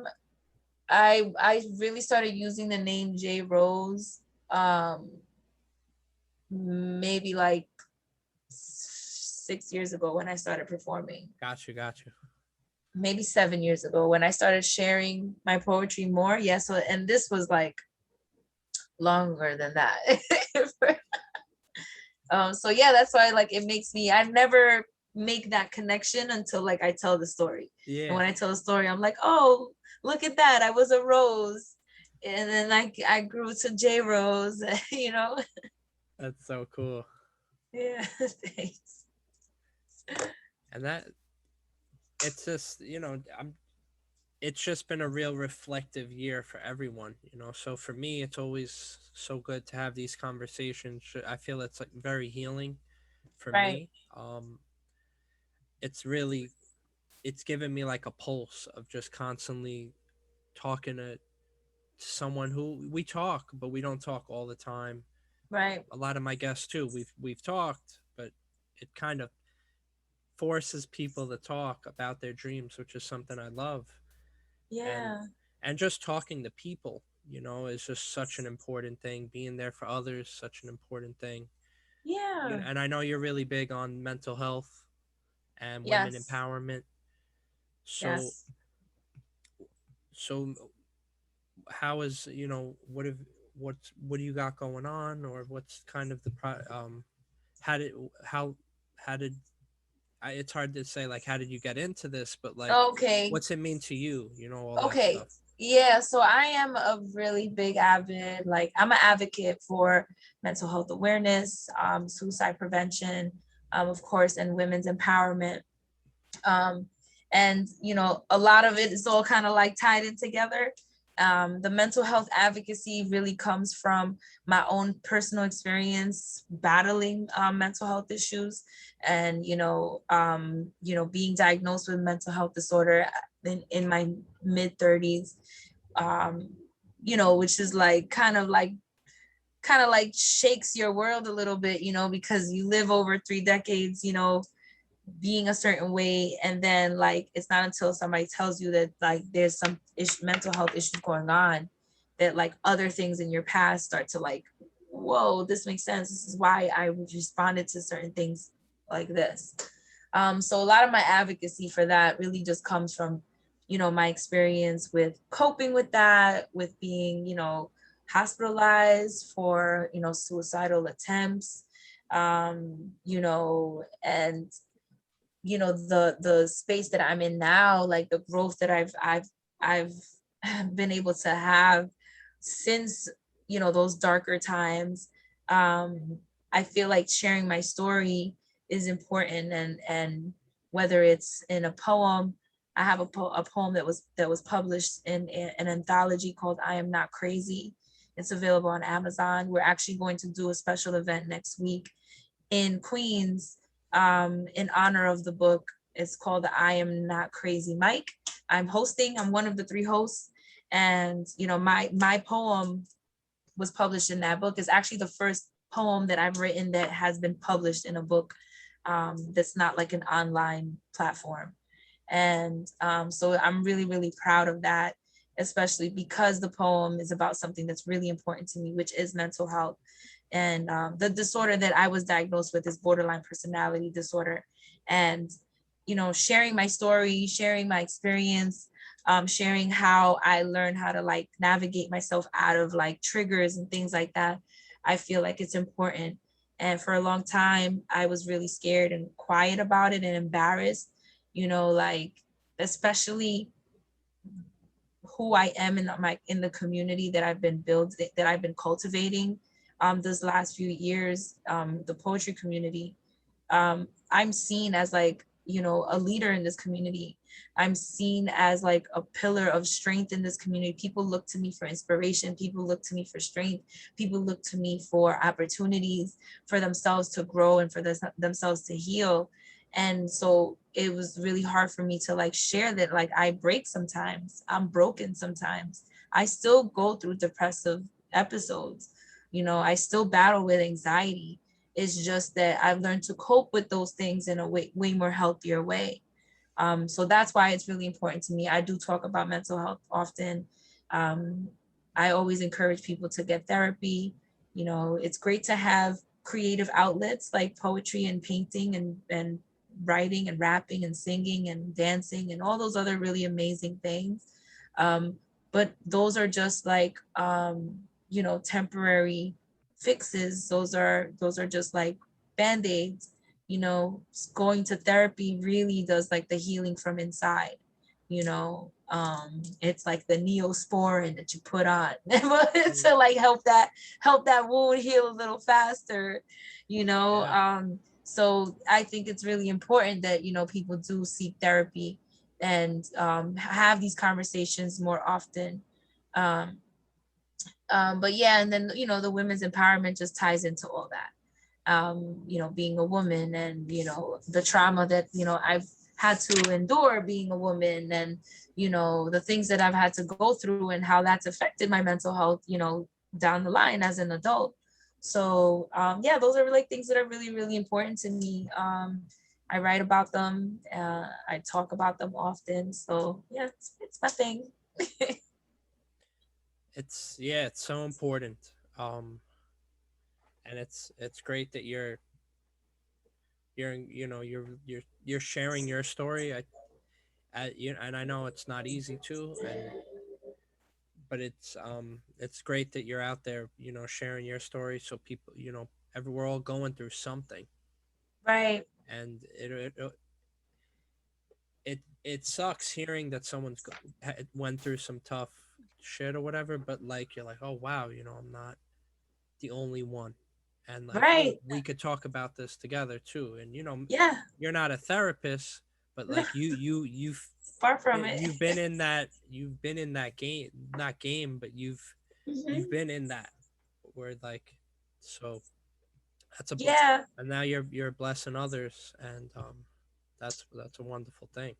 I really started using the name JRose maybe like 6 years ago when I started performing. Got you. Got you. maybe 7 years ago when I started sharing my poetry more. Yeah. So, and this was like longer than that. So yeah, that's why like it makes me, I never make that connection until like I tell the story. And Yeah, when I tell the story, I'm like, oh, look at that. I was a rose. And then I grew to JRose, you know? that's so cool. Yeah, thanks. And that it's just, it's just been a real reflective year for everyone, so for me it's always so good to have these conversations. I feel it's like very healing for Right. me. It's really, it's given me like a pulse of just constantly talking to someone who we talk, but we don't talk all the time. Right. A lot of my guests too, we've talked, but it kind of forces people to talk about their dreams, which is something I love. and Yeah. and just talking to people, is just such an important thing. Being there for others, such an important thing. Yeah. And I know you're really big on mental health and women Yes. empowerment. So Yes. so how is, what do you got going on, or what's kind of the how did how how did it's hard to say, like, how did you get into this, but like, Okay. what's it mean to you, all that Okay. stuff. Yeah, so I am a really big avid, like I'm an advocate for mental health awareness, suicide prevention, of course, and women's empowerment. Um, and a lot of it is all kind of like tied in together. The mental health advocacy really comes from my own personal experience battling mental health issues, and being diagnosed with mental health disorder in my mid 30s. um, which is like kind of like shakes your world a little bit, because you live over 3 decades, being a certain way, and then like it's not until somebody tells you that like there's some mental health issues going on, that like other things in your past start to like, whoa, this makes sense, this is why I responded to certain things like this. So a lot of my advocacy for that really just comes from my experience with coping with that, with being hospitalized for suicidal attempts, and the space that I'm in now, like the growth that I've been able to have since those darker times. um I feel like sharing my story is important, and whether it's in a poem. I have a poem that was published in an anthology called I Am Not Crazy. It's available on Amazon. We're actually going to do a special event next week in Queens, in honor of the book. It's called I Am Not Crazy Mike. I'm hosting. I'm one of the three hosts, and my poem was published in that book. It's actually the first poem that I've written that has been published in a book, that's not like an online platform. And so I'm really, really proud of that, especially because the poem is about something that's really important to me, which is mental health. And the disorder that I was diagnosed with is borderline personality disorder. And, sharing my story, sharing my experience, sharing how I learned how to like navigate myself out of like triggers and things like that, I feel like it's important. And for a long time, I was really scared and quiet about it and embarrassed, like especially who I am in the community that I've been that I've been cultivating this last few years, the poetry community. I'm seen as like, a leader in this community. I'm seen as like a pillar of strength in this community. People look to me for inspiration. People look to me for strength. People look to me for opportunities for themselves to grow and for themselves to heal. And so it was really hard for me to like share that like I break sometimes. I'm broken sometimes. I still go through depressive episodes. I still battle with anxiety. It's just that I've learned to cope with those things in a way more healthier way. So that's why it's really important to me. I do talk about mental health often. Um, I always encourage people to get therapy. It's great to have creative outlets like poetry and painting and writing and rapping and singing and dancing and all those other really amazing things. Um, but those are just like, temporary fixes. Those are just like band-aids. Going to therapy really does like the healing from inside. It's like the neosporin that you put on to like help that wound heal a little faster. you know Yeah. um so I think it's really important that people do seek therapy and have these conversations more often. um but yeah, and then the women's empowerment just ties into all that. Being a woman, and the trauma that I've had to endure being a woman, and the things that I've had to go through, and how that's affected my mental health down the line as an adult. So yeah, those are like things that are really, really important to me. I write about them. I talk about them often. So yeah, it's my thing. It's so important. Um, and it's great that you're sharing your story. And I know it's not easy too, and but it's great that you're out there, sharing your story, so people, we're all going through something. Right. And it sucks hearing that went through some tough shit or whatever, but like you're like, oh wow, I'm not the only one, and like, oh, Right. we could talk about this together too. And Yeah. you're not a therapist, but No, like far from it. you've been in that game, not game, but you've Mhm. been in that, where like, so Yeah. and now you're blessing others, and that's a wonderful thing.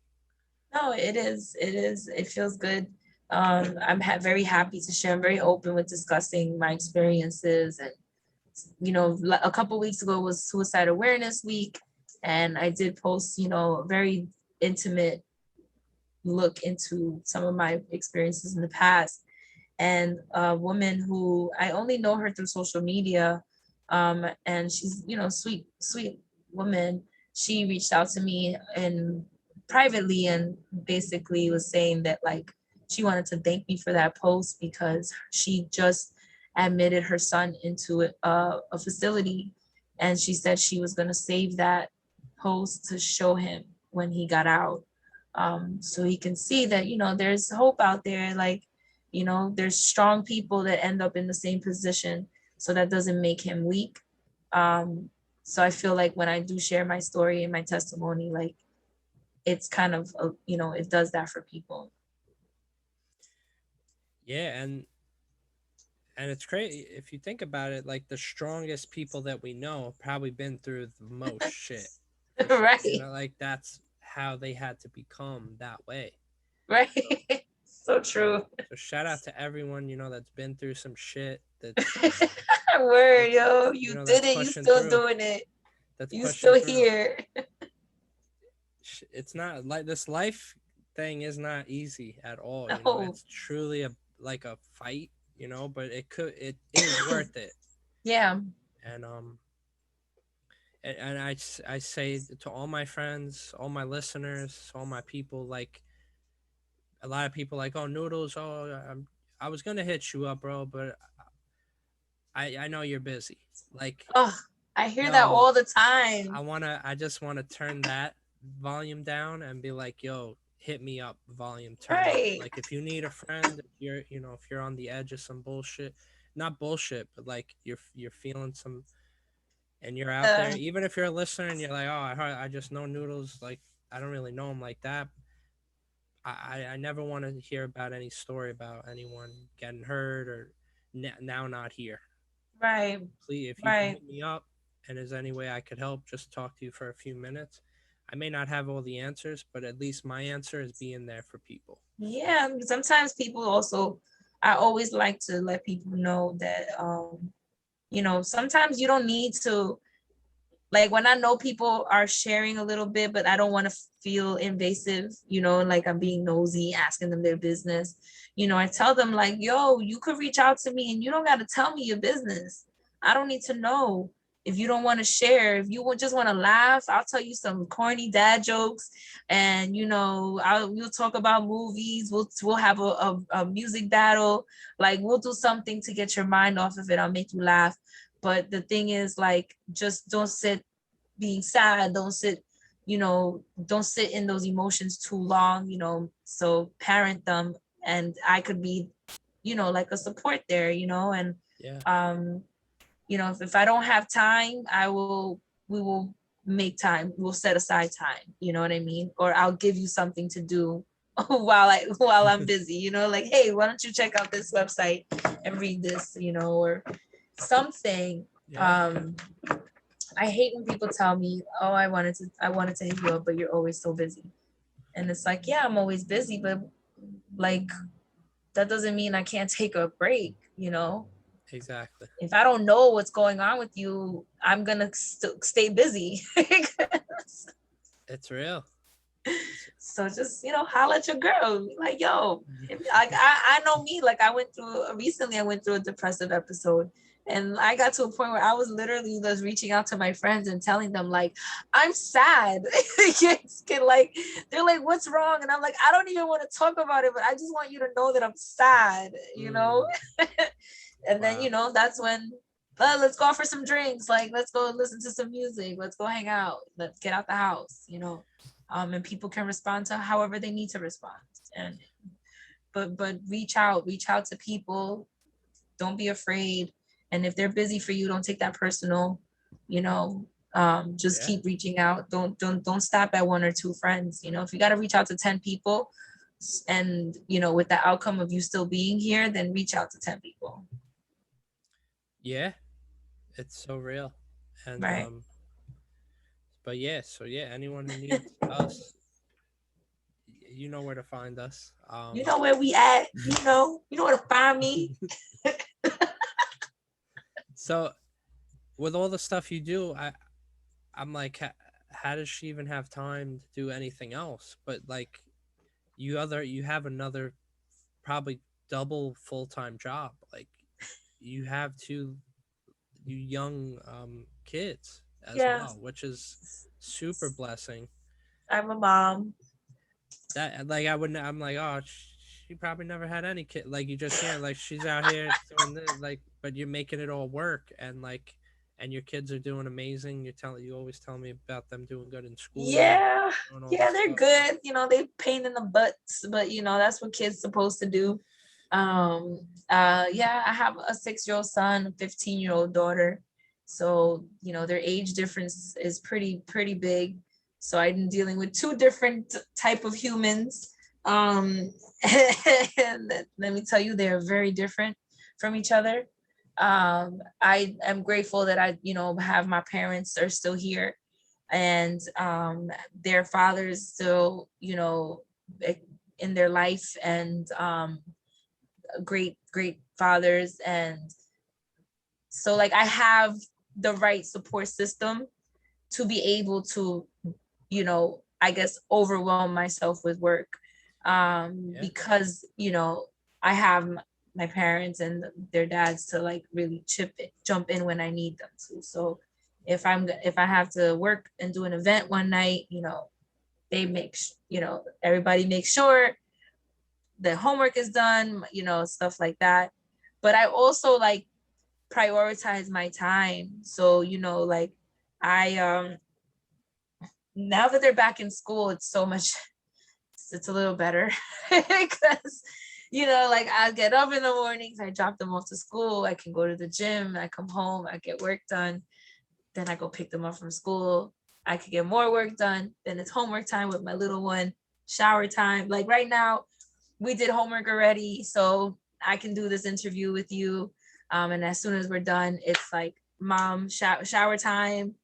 No, it is. It is. It feels good. I'm very happy to share. I'm very open with discussing my experiences, and a couple weeks ago was Suicide Awareness Week, and I did post a very intimate look into some of my experiences in the past. And a woman who I only know her through social media, and she's sweet, sweet woman. She reached out to me and privately, and basically was saying that like she wanted to thank me for that post because she just admitted her son into a facility, and she said she was going to save that post to show him when he got out, so he can see that there's hope out there. Like there's strong people that end up in the same position, so that doesn't make him weak. So I feel like when I do share my story and my testimony, like it's kind of it does that for people. Yeah, and it's crazy if you think about it. Like, the strongest people that we know have probably been through the most shit, for sure. Right. Like, that's how they had to become that way. Right. So So true. so shout out to everyone, that's been through some shit, that's Word, that's yo, you did that's it, you pushing still through. doing it, That's you pushing still through. here. It's not like this life thing is not easy at all. No. It's truly a fight. But it is worth it. Yeah. And I say to all my friends, all my listeners, all my people, like, a lot of people like, oh, Noodles, oh, I was gonna hit you up, bro, but I know you're busy. Like, Oh, I hear that yo, all the time. I just wanna turn that volume down and be like, yo, hit me up, volume turn up. Right. Like, if you need a friend, if you're on the edge of some bullshit, not bullshit, but like you're feeling some, and you're out there, Uh, even if you're a listener and you're like, oh, I just know Noodles, like, I don't really know him like that. I never want to hear about any story about anyone getting hurt or now not here. right. Please, if you can Right. hit me up and there's any way I could help, just talk to you for a few minutes. I may not have all the answers, but at least my answer is being there for people. Yeah. Sometimes people also, I always like to let people know that, sometimes you don't need to, like when I know people are sharing a little bit, but I don't want to feel invasive, like I'm being nosy, asking them their business. I tell them like, yo, you could reach out to me and you don't got to tell me your business. I don't need to know. if you don't want to share, if you just want to laugh, I'll tell you some corny dad jokes, and we'll talk about movies. We'll have a music battle. Like, we'll do something to get your mind off of it. I'll make you laugh. But the thing is, like, just don't sit being sad. Don't sit in those emotions too long. So parent them, and I could be, like a support there. And Yeah. if I don't have time, we will make time. We'll set aside time. You know what I mean? Or I'll give you something to do while I'm busy. Like, hey, why don't you check out this website and read this? Or something. Yeah. I hate when people tell me, "Oh, I wanted to hit you up, but you're always so busy." And it's like, yeah, I'm always busy, but like that doesn't mean I can't take a break. Exactly. If I don't know what's going on with you, I'm gonna stay busy. It's real. So just holler at your girl, like, yo, like I know me, like I went through a depressive episode, and I got to a point where I was literally just reaching out to my friends and telling them, like, I'm sad. Like, they're like, what's wrong? And I'm like, I don't even want to talk about it, but I just want you to know that I'm sad. And then Wow. that's when, let's go out for some drinks, like, let's go listen to some music, let's go hang out, let's get out the house. And people can respond to however they need to respond. And but reach out to people. Don't be afraid. And if they're busy for you, don't take that personal. Just Yeah. keep reaching out. Don't stop at one or two friends. If you got to reach out to 10 people, and with the outcome of you still being here, then reach out to 10 people. Yeah. It's so real. And Right. but yeah, so yeah, anyone who needs us, you know where to find us. You know where we at. You know where to find me. So with all the stuff you do, I'm like, how does she even have time to do anything else? But like, you have another probably double full time job. Like, you have two you young kids as Yeah. well, which is super blessing. I'm a mom. That like I wouldn't. I'm like, oh, she probably never had any kid. Like, you just hear like she's out here doing this, like, but you're making it all work, and like, and your kids are doing amazing. You always tell me about them doing good in school, Yeah. doing all Yeah, this they're stuff. good. They pain in the butts, but that's what kids supposed to do. Yeah, I have a 6-year-old son, a 15-year-old daughter. So, their age difference is pretty big. So I'm dealing with two different type of humans. And let me tell you, they're very different from each other. I am grateful that I, have my parents are still here, and their fathers still, in their life, and great fathers. And so, like, I have the right support system to be able to, I guess, overwhelm myself with work, Yeah. because I have my parents and their dads to, like, really jump in when I need them to. So if I have to work and do an event one night, they everybody makes sure the homework is done, stuff like that. But I also, like, prioritize my time. So, like, I now that they're back in school, it's so much, it's a little better. Because like, I get up in the mornings, I drop them off to school, I can go to the gym, I come home, I get work done, then I go pick them up from school, I could get more work done, then it's homework time with my little one, shower time. Like, right now we did homework already, so I can do this interview with you. And as soon as we're done, it's like, mom, shower time.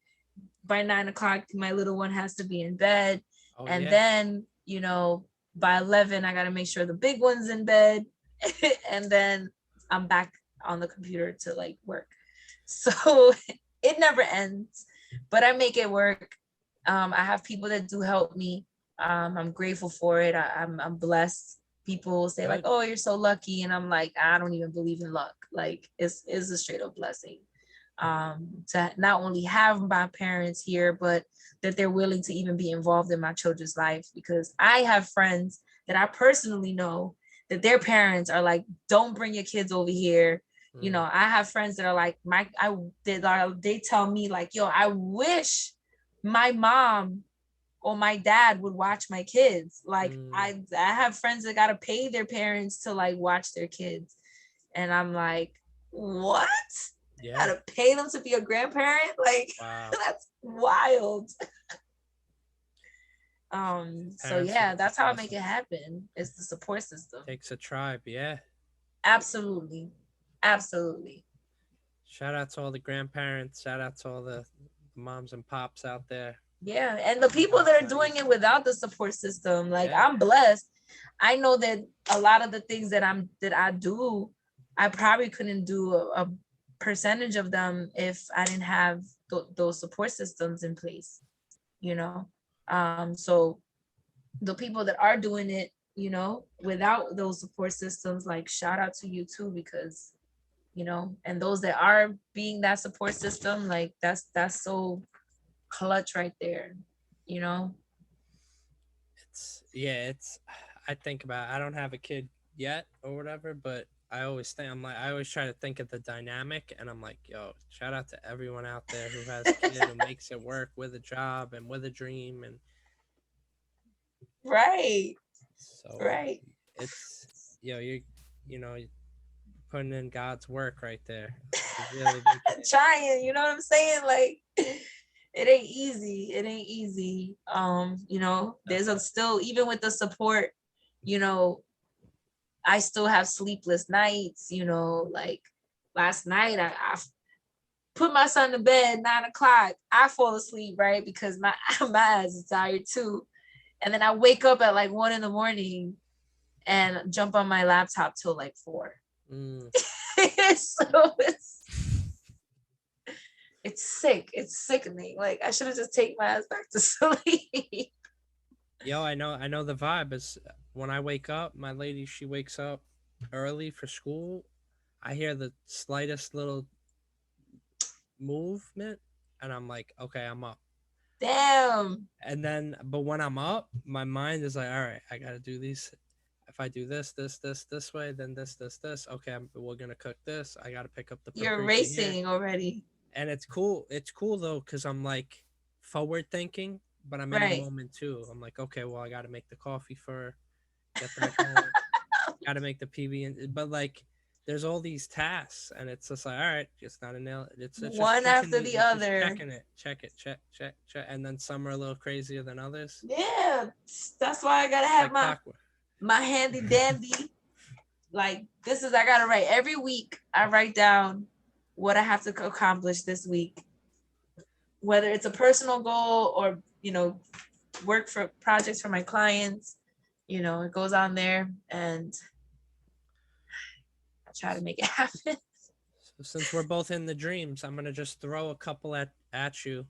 By 9 o'clock, my little one has to be in bed. Oh And yeah. then, by 11, I got to make sure the big one's in bed. And then I'm back on the computer to, like, work. So it never ends, but I make it work. I have people that do help me. I'm grateful for it. I'm blessed. People say, like, Good. "Oh, you're so lucky," and I'm like, I don't even believe in luck. Like, it's a straight up blessing. to not only have my parents here, but that they're willing to even be involved in my children's life. Because I have friends that I personally know that their parents are like, don't bring your kids over here. You know, I have friends that are like, they tell me like, yo, I wish my mom or my dad would watch my kids. Like I have friends that gotta pay their parents to like watch their kids. And I'm like, what? Yeah. Gotta pay them to be a grandparent? Like, Wow. that's wild. So Parents, yeah, that's how I awesome. make it happen. It's the support system. Takes a tribe, yeah. Absolutely. Absolutely. Shout out to all the grandparents. Shout out to all the moms and pops out there. Yeah. And the people that are doing it without the support system, like Yeah. I'm blessed. I know that a lot of the things that I do, I probably couldn't do a percentage of them if I didn't have those support systems in place, you know. So the people that are doing it, you know, without those support systems, like shout out to you too, because you know, and those that are being that support system, like that's so clutch right there, you know. It's I think about, I don't have a kid yet or whatever, but I always think, I'm like, I always try to think of the dynamic, and I'm like, yo, shout out to everyone out there who has a kid who makes it work with a job and with a dream. And Right. so Right. it's, you know, putting in God's work right there. You're really making it. Trying, you know what I'm saying? Like it ain't easy. It ain't easy. You know, there's a still, even with the support, you know, I still have sleepless nights, you know, like last night I put my son to bed 9 o'clock. I fall asleep, right? Because my my ass is tired too. And then I wake up at like 1 in the morning and jump on my laptop till like 4. So it's sick. It's sickening. Like I should have just taken my ass back to sleep. Yo, I know the vibe is, when I wake up, my lady, she wakes up early for school. I hear the slightest little movement, and I'm like, okay, I'm up. Damn. And then, but when I'm up, my mind is like, all right, I gotta do these. If I do this way, then this. Okay, we're gonna cook this. I gotta pick up the You're paprika here. racing already. And it's cool. It's cool though, because I'm like forward thinking, but I'm in the Right. moment too. I'm like, okay, well, I gotta make the coffee for, get that going. Gotta make the PB, but like, there's all these tasks, and it's just like, all right, it's not a nail. It's just One checking after the it's just other. checking it, check, and then some are a little crazier than others. Yeah. That's why I gotta It's have like clockwork. my handy dandy. Like this is, I gotta write every week. I write down what I have to accomplish this week, whether it's a personal goal or, you know, work for projects for my clients. You know, it goes on there and I try to make it happen. So since we're both in the dreams, I'm gonna just throw a couple at you,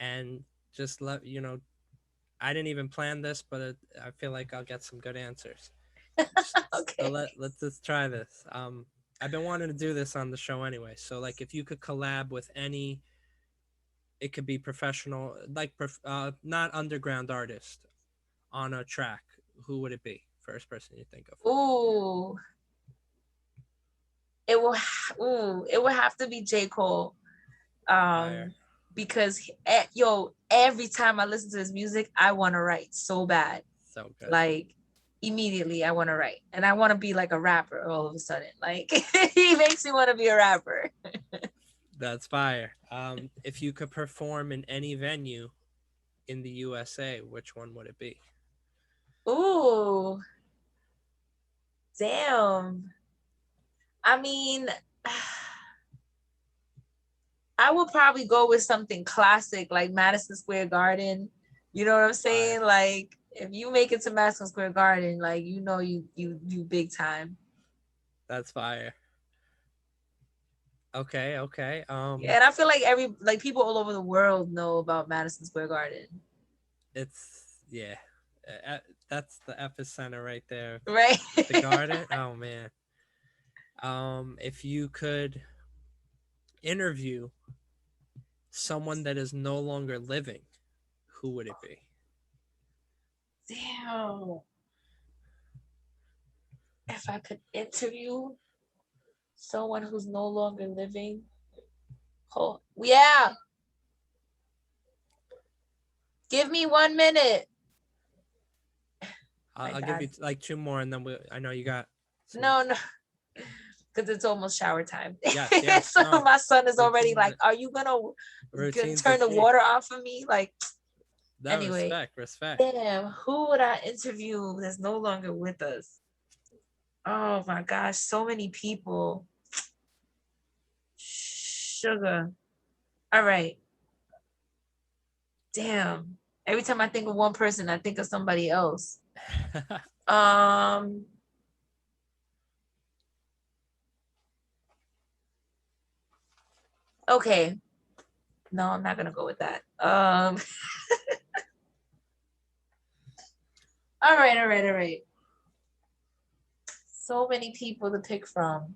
and just let you know. I didn't even plan this, but I feel like I'll get some good answers. So Okay. let's just try this. I've been wanting to do this on the show anyway. So like, if you could collab with any, it could be professional, like not underground artist, on a track, who would it be? First person you think of. Ooh, it will. It will have to be J. Cole. Fire. Because yo, every time I listen to his music, I want to write so bad. So good. Like immediately, I want to write, and I want to be like a rapper all of a sudden. Like he makes me want to be a rapper. That's fire. If you could perform in any venue in the USA, which one would it be? Ooh, damn. I mean, I would probably go with something classic like Madison Square Garden. You know what I'm Fire. saying? Like if you make it to Madison Square Garden, like you know you big time. That's fire. Okay, okay. Yeah, and I feel like people all over the world know about Madison Square Garden. It's, yeah. That's the epicenter right there. Right? The garden. Oh man. If you could, interview someone that is no longer living, who would it be? Damn. If I could interview someone who's no longer living. Oh, yeah. Give me 1 minute. My I'll give God. you like two more, and then I know you got some. No, no. Because it's almost shower time. Yes, yes. So No. my son is already Routines like, are, are you gonna routines are turn the key. water off of me? Like, No, anyway. respect. Damn, who would I interview that's no longer with us? Oh my gosh, so many people. Sugar. All right. Damn. Every time I think of one person, I think of somebody else. Um, okay. No, I'm not gonna go with that. All right. So many people to pick from.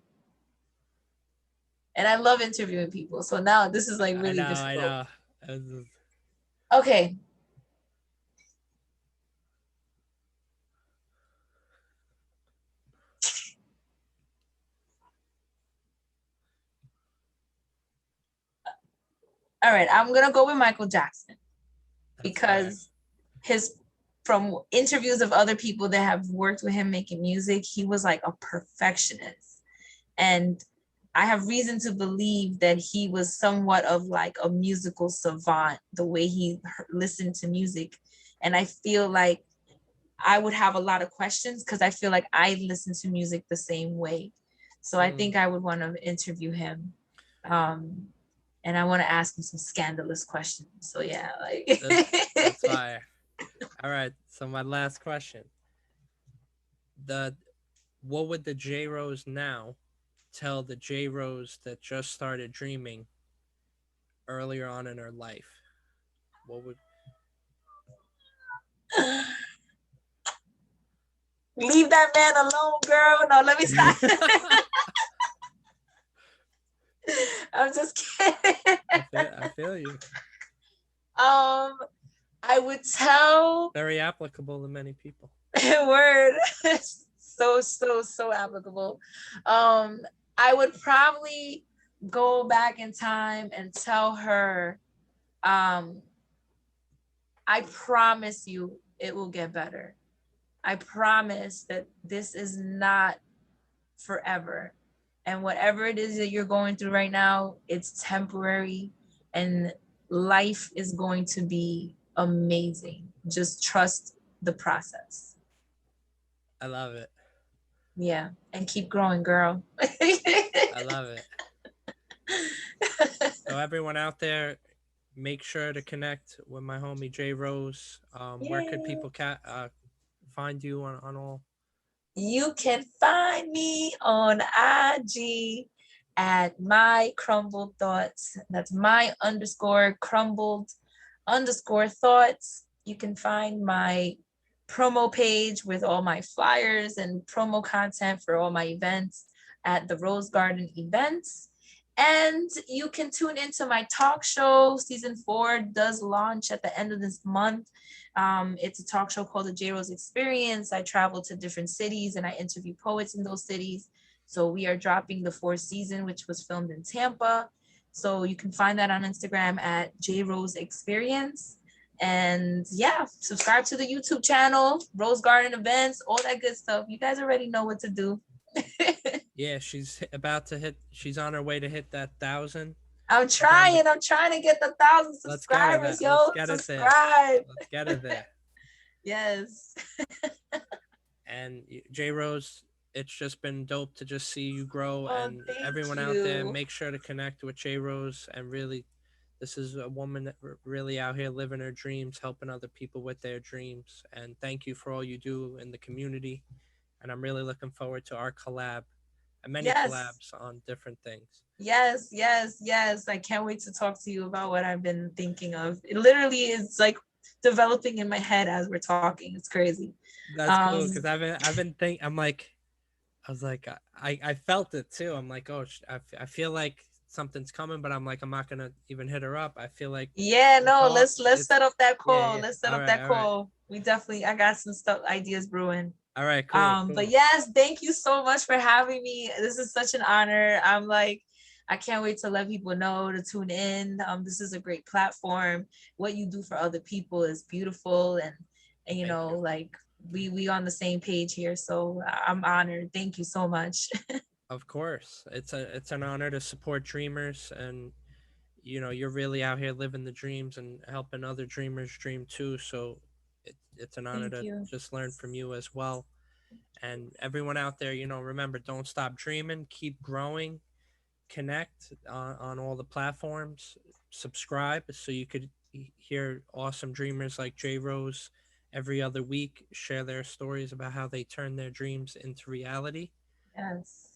And I love interviewing people. So now this is like I really know, I difficult. know. Okay. All right. I'm gonna go with Michael Jackson That's fair. because his from interviews of other people that have worked with him making music, he was like a perfectionist. And I have reason to believe that he was somewhat of like a musical savant, the way he listened to music. And I feel like I would have a lot of questions because I feel like I listen to music the same way. So I think I would want to interview him. Um, and I want to ask him some scandalous questions. So yeah, like That's fire. All right. So my last question: the what would the JRose now tell the JRose that just started dreaming earlier on in her life? What would leave that man alone, girl. No, let me stop. I'm just kidding. I feel you. I would tell Very applicable to many people. word so applicable. Um, I would probably go back in time and tell her, um, I promise you it will get better. I promise that this is not forever. And whatever it is that you're going through right now, it's temporary and life is going to be amazing. Just trust the process. I love it. Yeah. And keep growing, girl. I love it. So everyone out there, make sure to connect with my homie JRose. Where could Yay. people find you on all? You can find me on IG at my crumbled thoughts. That's my underscore crumbled underscore thoughts. You can find my promo page with all my flyers and promo content for all my events at the Rose Garden events. And you can tune into my talk show. Season 4 does launch at the end of this month. It's a talk show called the J.Rose Experience. I travel to different cities and I interview poets in those cities. So we are dropping the 4th season, which was filmed in Tampa. So you can find that on Instagram at J.Rose Experience. And yeah, subscribe to the YouTube channel, Rose Garden events, all that good stuff. You guys already know what to do. Yeah, she's about to hit. She's on her way to hit that 1,000. I'm trying to get the 1,000 Let's get her subscribers, that. Let's yo. get it there. Subscribe. Let's get her there. Yes. And JRose, it's just been dope to just see you grow. Oh, And thank everyone out there, you. make sure to connect with JRose. And really, this is a woman that really out here living her dreams, helping other people with their dreams. And thank you for all you do in the community. And I'm really looking forward to our collab and many Yes. collabs on different things. Yes. I can't wait to talk to you about what I've been thinking of. It literally is like developing in my head as we're talking. It's crazy. That's cool because I'm like, I was like, I felt it too. I'm like, oh, I feel like something's coming, but I'm like, I'm not gonna even hit her up. I feel like Yeah, we no, talk. let's It's set up that yeah, call. yeah. Let's set All up right, that all right, call. We definitely, I got some stuff ideas brewing. all right. Cool, But cool. yes, thank you so much for having me. This is such an honor. I'm like, I can't wait to let people know to tune in. This is a great platform. What you do for other people is beautiful, and you Thank know, you. like we on the same page here. So I'm honored. Thank you so much. Of course, it's an honor to support dreamers, and you're really out here living the dreams and helping other dreamers dream too. So it's an honor Thank to you. just learn from you as well. And everyone out there, remember, don't stop dreaming, keep growing, connect on all the platforms, subscribe so you could hear awesome dreamers like JRose every other week share their stories about how they turn their dreams into reality. Yes.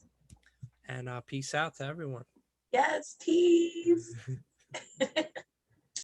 And peace out to everyone. Yes, peace.